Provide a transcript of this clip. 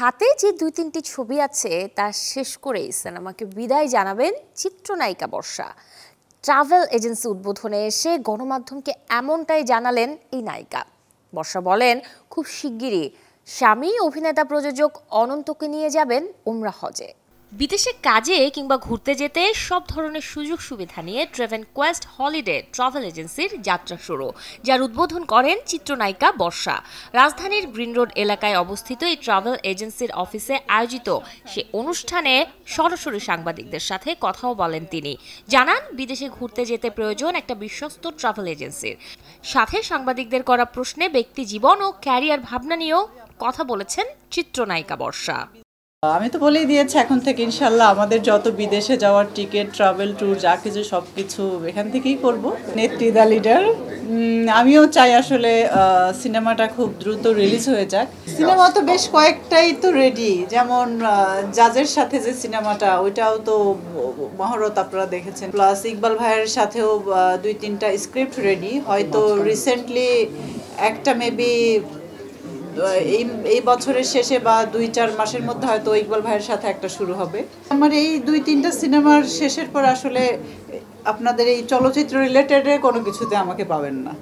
হাতে যে দুই তিনটি ছবি আছে তা শেষ করেই সিনেমাকে বিদায় জানাবেন চিত্রনায়িকা বর্ষা। ট্রাভেল এজেন্সি উদ্বোধনে এসে গণমাধ্যমকে এমনটাই জানালেন এই নায়িকা। বর্ষা বলেন, খুব শিগগিরই স্বামী অভিনেতা প্রযোজক অনন্তকে নিয়ে যাবেন উমরা হজে। বিদেশে কাজে কিংবা ঘুরতে যেতে সব ধরনের সুযোগ সুবিধা নিয়ে ট্রেভেন কোয়েস্ট হলিডে ট্রাভেল এজেন্সির যাত্রা শুরু, যার উদ্বোধন করেন চিত্রনায়িকা বর্ষা। রাজধানীর গ্রিন রোড এলাকায় অবস্থিত এই ট্রাভেল এজেন্সির অফিসে আয়োজিত সে অনুষ্ঠানে সরাসরি সাংবাদিকদের সাথে কথাও বলেন তিনি। জানান, বিদেশে ঘুরতে যেতে প্রয়োজন একটা বিশ্বস্ত ট্রাভেল এজেন্সির। সাথে সাংবাদিকদের করা প্রশ্নে ব্যক্তি জীবন ও ক্যারিয়ার ভাবনা নিয়েও কথা বলেছেন চিত্রনায়িকা বর্ষা। আমি তো বলেই দিয়েছি, এখন থেকে ইনশাল্লাহ আমাদের যত বিদেশে যাওয়ার টিকিট, ট্রাভেল ট্যুর যা কিছু সব কিছু এখান থেকেই করব। নেত্রী দ্য লিডার, আমিও চাই আসলে সিনেমাটা খুব দ্রুত রিলিজ হয়ে যাক। সিনেমা তো বেশ কয়েকটাই তো রেডি, যেমন জাজের সাথে যে সিনেমাটা, ওইটাও তো মহরত আপনারা দেখেছেন। প্লাস ইকবাল ভাইয়ের সাথেও 2-3টা স্ক্রিপ্ট রেডি। হয়তো রিসেন্টলি একটা মেবি এই বছরের শেষে বা 2-4 মাসের মধ্যে হয়তো ইকবাল ভাইয়ের সাথে একটা শুরু হবে। আমার এই 2-3টা সিনেমার শেষের পর আসলে আপনাদের এই চলচ্চিত্র রিলেটেড কোনো কিছুতে আমাকে পাবেন না।